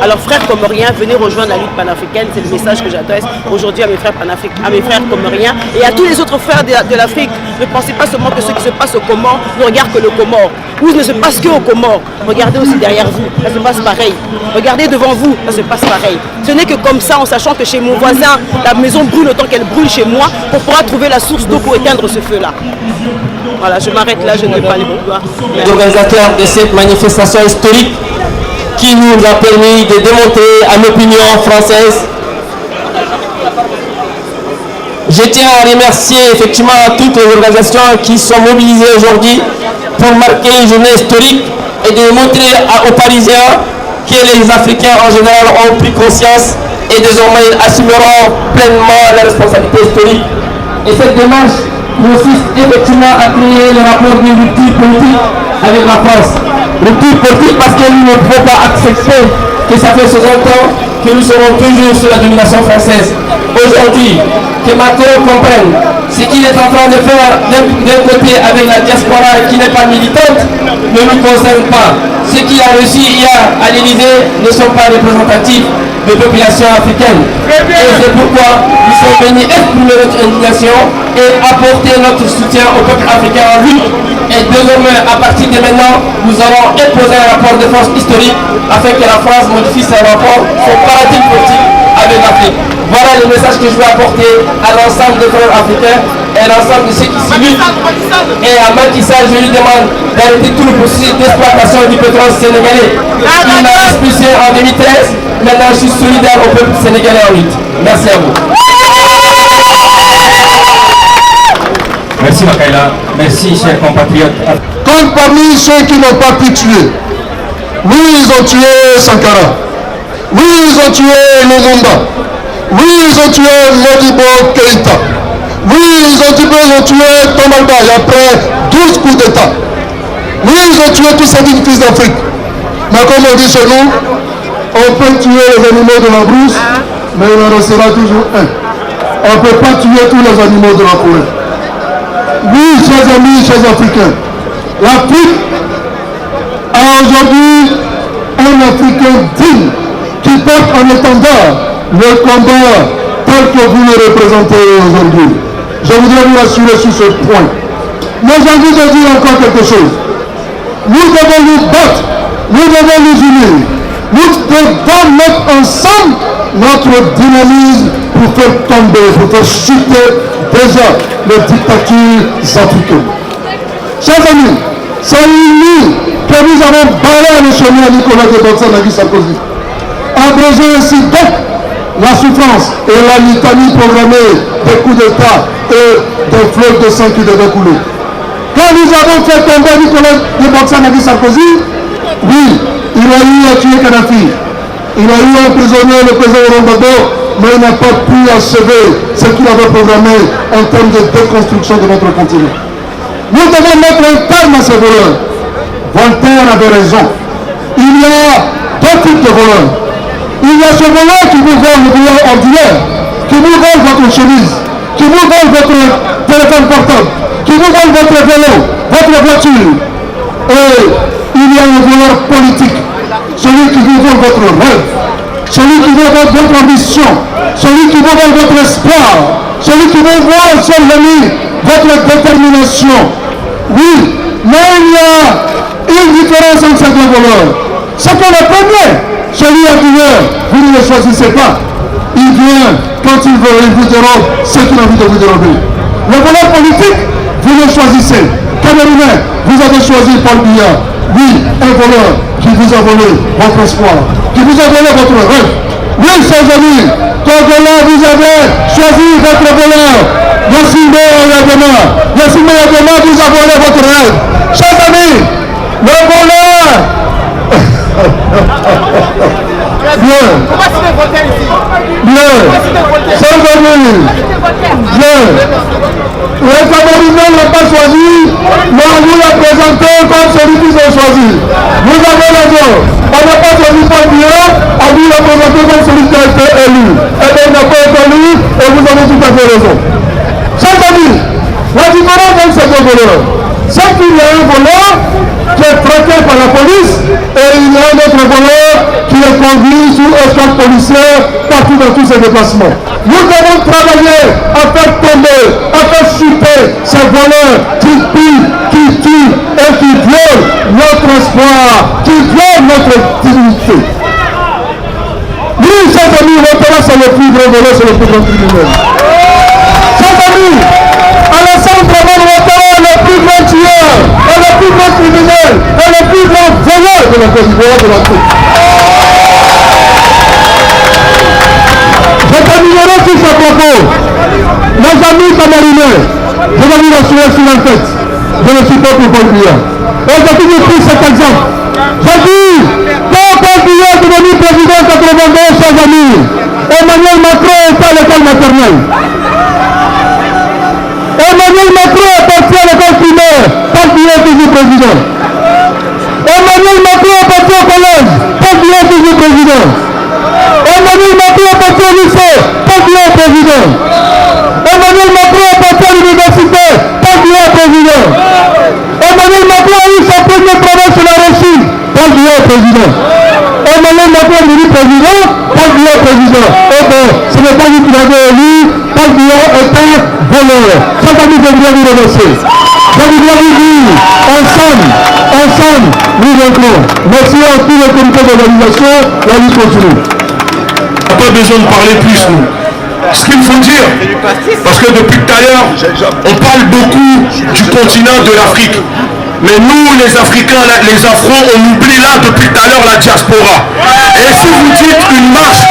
Alors frères comoriens, venez rejoindre la lutte panafricaine. C'est le message que j'adresse aujourd'hui à mes frères panafricains, à mes frères comoriens et à tous les autres frères de l'Afrique. Ne pensez pas seulement que ce qui se passe au Comores ne regarde que le Comore. Ou ne se passe qu'au Comores. Regardez aussi derrière vous, ça se passe pareil. Regardez devant vous, ça se passe pareil. Ce n'est que comme ça, en sachant que chez mon voisin, la maison brûle autant qu'elle brûle chez moi, qu'on pourra trouver la source d'eau pour éteindre ce feu-là. Voilà, je m'arrête là, je ne vais pas aller plus loin. L'organisateur de cette manifestation historique qui nous a permis de démontrer à l'opinion française. Je tiens à remercier effectivement toutes les organisations qui sont mobilisées aujourd'hui pour marquer une journée historique et de montrer aux Parisiens que les Africains en général ont pris conscience et désormais ils assumeront pleinement la responsabilité historique. Et cette démarche consiste effectivement à créer le rapport d'une rupture politique avec la France. Rupture politique parce que nous ne pouvons pas accepter que ça fait 60 ans que nous serons toujours sous la domination française. Aujourd'hui, que Macron comprenne ce qu'il est en train de faire d'un côté avec la diaspora qui n'est pas militante ne nous concerne pas. Ce qu'il a reçu hier à l'Élysée ne sont pas représentatifs des populations africaines. Et c'est pourquoi nous sommes venus exprimer notre indignation et apporter notre soutien au peuple africain en lutte. Et désormais, à partir de maintenant, nous allons imposer un rapport de force historique afin que la France modifie son rapport, son paradigme politique avec l'Afrique. Voilà le message que je veux apporter à l'ensemble des frères africains et à l'ensemble de ceux qui s'y luttent. Et à Macky Sall, je lui demande d'arrêter tout le processus d'exploitation du pétrole sénégalais. Il m'a expulsé en 2013. Maintenant, je suis solidaire au peuple sénégalais en lutte. Merci à vous. Merci Makaïla. Merci chers compatriotes. Quand parmi ceux qui n'ont pas pu tuer, oui ils ont tué Sankara, oui ils ont tué Lumumba, oui ils ont tué Modibo Keïta, oui ils ont tué Tomalba après 12 coups d'État, oui ils ont tué tous ces fils d'Afrique. Mais comme on dit chez nous, on peut tuer les animaux de la brousse, mais il en restera toujours un. On ne peut pas tuer tous les animaux de la forêt. Oui, chers amis, chers Africains, l'Afrique a aujourd'hui un Africain digne qui porte en étendard le combat tel que vous le représentez aujourd'hui. Je voudrais vous rassurer sur ce point. Mais j'ai envie de dire encore quelque chose. Nous devons nous battre, nous devons nous unir, nous devons mettre ensemble notre dynamisme pour faire tomber, pour faire chuter déjà les dictatures africaines. Chers amis, c'est une que nous avons barré le chemin à Nicolas de Boxer Nagui Sarkozy. Abréger ainsi donc la souffrance et la litanie programmée des coups d'État et des fleuves de sang qui devaient couler. Quand nous avons fait tomber Nicolas de Boxer Nagui Sarkozy, oui, il a eu à tuer Kadhafi. Il a eu à emprisonner le président Rwanda, mais il n'a pas pu achever ce qu'il avait programmé en termes de déconstruction de notre continent. Nous devons mettre un terme à ces voleurs. Voltaire avait raison. Il y a deux types de voleurs. Il y a ce voleur qui vous vole le voleur ordinaire, qui vous vole votre chemise, qui vous vole votre téléphone portable, qui vous vole votre vélo, votre voiture. Et il y a un voleur politique, celui qui vous vole votre rêve, celui qui vous vole votre ambition, celui qui vous vole votre espoir, celui qui vous vole, chers amis, votre détermination. Oui, mais il y a une différence entre ces deux voleurs. C'est que le premier, celui à vient, vous ne le choisissez pas. Il vient quand il veut, il vous dérobe ce qu'il a envie de vous dérober. Le voleur politique, vous le choisissez. Camerounais, vous avez choisi Paul Biya. Oui, un voleur qui vous a volé votre espoir, qui vous a volé votre rêve. Oui, chers amis, Togolais, vous avez choisi votre voleur. Yassine Yadema, vous a volé votre rêve. Chers amis, le voleur. Bien. Bien. Chers amis. Bien. Le Camerounais ne l'a pas choisi, mais on vous l'a présenté comme celui qu'ils ont choisi. Vous avez raison. On n'a pas choisi Paul Biya, on vous l'a présenté comme celui qui a été élu. Et bien, il n'a pas été élu, et vous avez tout à fait raison. Chers amis, la différence entre ces deux voleurs, c'est voit qu'il y a un voleur qui est traqué par la police et il y a un autre voleur qui est conduit sous escorte policière partout dans tous ses déplacements. Nous devons travailler à faire tomber, à faire chuter ces voleurs qui pillent, qui tuent et qui violent notre espoir, qui violent notre dignité. Nous, chers amis, Ouattara, c'est le plus grand voleur, c'est le plus grand criminel. Chers amis, Alassane Dramane Ouattara est le plus grand tueur, est le plus grand criminel, est le plus grand voleur de la Côte d'Ivoire de l'Afrique. Je terminerai sur ce propos. Mes amis camerounais, je vais vous rassurer sur la tête. Je ne suis pas pour Paul Biya. Et j'ai toujours pris cet exemple. J'ai dit, quand Paul Biya est devenu président en 92, chers amis, Emmanuel Macron était à l'école maternelle. Emmanuel Macron est parti à l'école primaire, Paul Biya est toujours président. Emmanuel Macron est parti au collège, Paul Biya est toujours président. Emmanuel Macron est parti au lycée, Paul Biya est président. Emmanuel Macron est parti à l'université, Paul Biya est président. Emmanuel Macron a eu son premier travail sur la Russie, Paul Biya est président. Emmanuel Macron est devenu président, Paul Biya est président. Et bien, ce n'est pas vous qui l'avez élu, Paul Biya est un voleur. Chers amis, je voudrais vous remercier. Je voudrais vous dire, ensemble, nous vaincrons. Merci à tous les comités d'organisation, la lutte continue. On n'a pas besoin de parler plus, nous. Ce qu'il faut dire, parce que depuis tout à l'heure, on parle beaucoup du continent de l'Afrique. Mais nous, les Africains, les Afros, on oublie là depuis tout à l'heure la diaspora. Et si vous dites une marche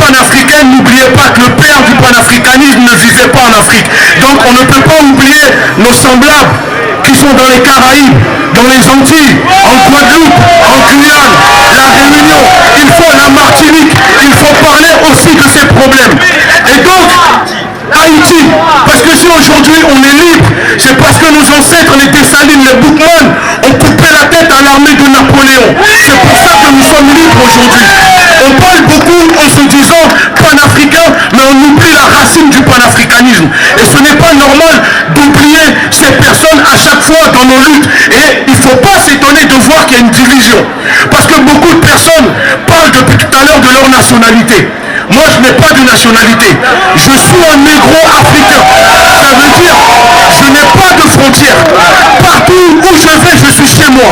panafricaine, n'oubliez pas que le père du panafricanisme ne vivait pas en Afrique. Donc on ne peut pas oublier nos semblables qui sont dans les Caraïbes, dans les Antilles, en Guadeloupe, en Guyane, la Réunion, il faut la Martinique, il faut parler aussi de ces problèmes. Et donc, Haïti, parce que si aujourd'hui on est libre, c'est parce que nos ancêtres, les Dessalines, les Boukman, ont coupé la tête à l'armée de Napoléon. C'est pour ça que nous sommes libres aujourd'hui. On parle beaucoup en se disant panafricain, mais on oublie la racine du panafricanisme. Et ce n'est pas normal d'oublier ces personnes à chaque fois dans nos luttes. Et il ne faut pas s'étonner de voir qu'il y a une division. Parce que beaucoup de personnes parlent depuis tout à l'heure de leur nationalité. Moi, je n'ai pas de nationalité. Je suis un négro africain. Ça veut dire, je n'ai pas de frontières. Partout où je vais, je suis chez moi.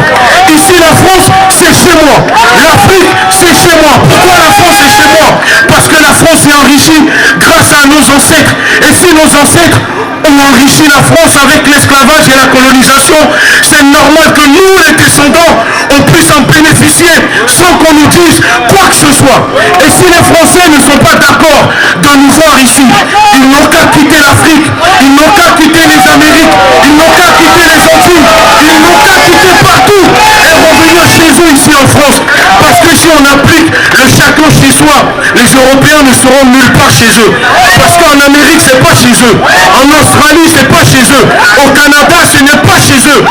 Ici, la France, c'est chez moi. L'Afrique, c'est chez moi. Pourquoi la France est chez moi? Parce que la France est enrichie grâce à nos ancêtres. Et si nos ancêtres ont enrichi la France avec l'esclavage et la colonisation, c'est normal que nous, les descendants, on puisse en bénéficier sans qu'on nous dise quoi que ce soit. Et si les Français ne sont pas d'accord de nous voir ici, ils n'ont qu'à quitter l'Afrique, ils n'ont qu'à quitter les Amériques, ils n'ont qu'à quitter les Antilles, ils n'ont qu'à quitter partout et revenir chez eux ici en France. Parce que si on applique le chacun chez soi, les Européens ne seront nulle part chez eux. Parce qu'en Amérique, c'est pas chez eux. En Australie, c'est pas chez eux. Au Canada, ce n'est pas chez eux.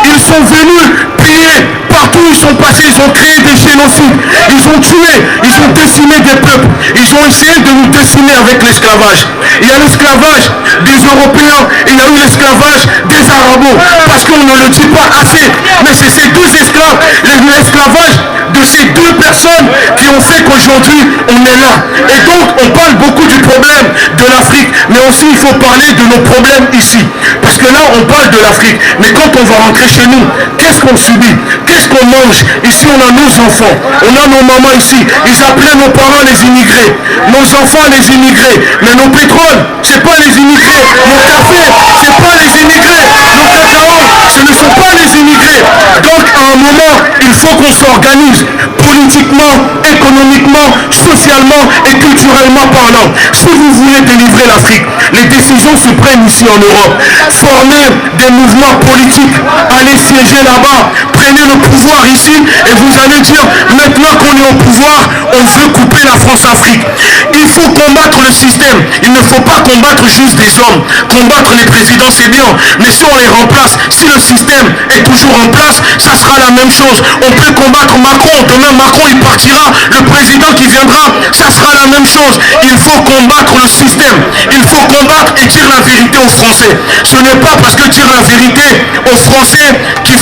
Ils sont venus piller partout où ils sont passés. Ils ont créé des génocides. Ils ont tué, ils ont décimé des peuples. Ils ont essayé de nous décimer avec l'esclavage. Il y a l'esclavage des Européens et il y a eu l'esclavage des Arabes. Parce qu'on ne le dit pas assez. Mais c'est ces deux esclaves, l'esclavage de ces deux personnes qui ont fait qu'aujourd'hui on est là. Et donc on parle beaucoup du problème de l'Afrique, mais aussi il faut parler de nos problèmes ici. Parce que là on parle de l'Afrique, mais quand on va rentrer chez nous, qu'est-ce qu'on subit? Qu'est-ce qu'on mange? Ici on a nos enfants, on a nos mamans ici. Ils appelaient nos parents les immigrés, nos enfants les immigrés, mais nos pétroles, c'est pas les immigrés, nos cafés, c'est pas les immigrés, nos cacao, ce ne sont pas les immigrés. Donc à un moment, il faut qu'on s'organise politiquement, économiquement, socialement et culturellement parlant. Si vous voulez délivrer l'Afrique, les décisions se prennent ici en Europe. Formez des mouvements politiques, allez siéger là-bas, prenez le pouvoir ici et vous allez dire, maintenant qu'on est au pouvoir, on veut couper la France-Afrique. Il faut combattre le système. Il ne faut pas combattre juste des hommes. Combattre les présidents, c'est bien, mais si on les remplace, si le système est toujours en place, ça sera la même chose. On peut combattre Macron, demain Macron il partira, le président qui viendra, ça sera la même chose. Il faut combattre le système, il faut combattre et dire la vérité aux Français. Ce n'est pas parce que dire la vérité aux Français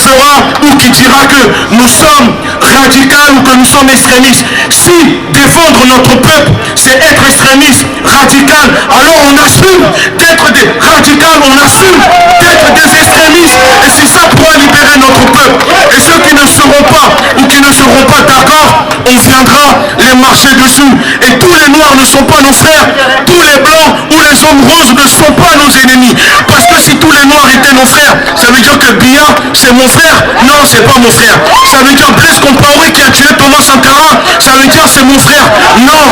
fera ou qui dira que nous sommes radicaux ou que nous sommes extrémistes. Si défendre notre peuple, c'est être extrémiste, radical, alors on assume d'être des radicaux, on assume d'être des extrémistes. Et si ça pourra libérer notre peuple. Et ceux qui ne seront pas ou qui ne seront pas d'accord, on viendra les marcher dessus. Et tous les noirs ne sont pas nos frères, tous les blancs ou les hommes roses ne sont pas nos ennemis. Parce que si tous les noirs étaient nos frères, ça veut dire que Biya, c'est mon frère? Non, c'est pas mon frère. Ça veut dire Blaise Compaoré qui a tué Thomas Sankara, ça veut dire c'est mon frère? Non,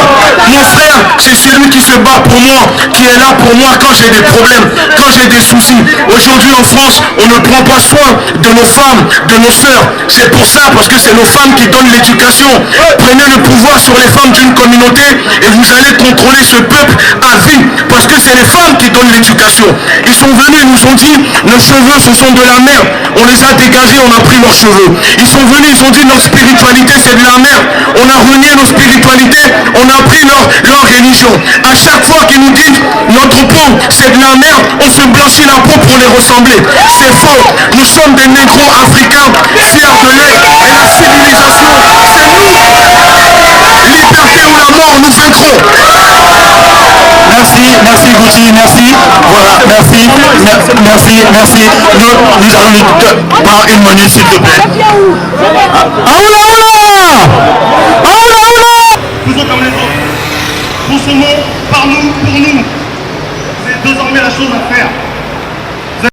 mon frère, c'est celui qui se bat pour moi, qui est là pour moi quand j'ai des problèmes, quand j'ai des soucis. Aujourd'hui en France, on ne prend pas soin de nos femmes, de nos sœurs. C'est pour ça, parce que c'est nos femmes qui donnent l'éducation. Prenez le pouvoir sur les femmes d'une communauté et vous allez contrôler ce peuple à vie, parce que c'est les femmes qui donnent l'éducation. Ils sont venus, ils nous ont dit, nos cheveux ce sont de la merde. On les a dégagés, on a pris leurs cheveux. Ils sont venus, ils ont dit, notre spiritualité c'est de la merde. On a renié nos spiritualités, on a pris leur religion. À chaque fois qu'ils nous disent, notre peau c'est de la merde, on se blanchit la peau pour les ressembler. C'est faux. Nous sommes des négros africains, fiers de l'être. Et la civilisation, c'est nous. Liberté ou la mort, nous vaincrons. Merci Gucci, merci. Voilà, merci. Nous allons nous prendre une minute s'il te plaît.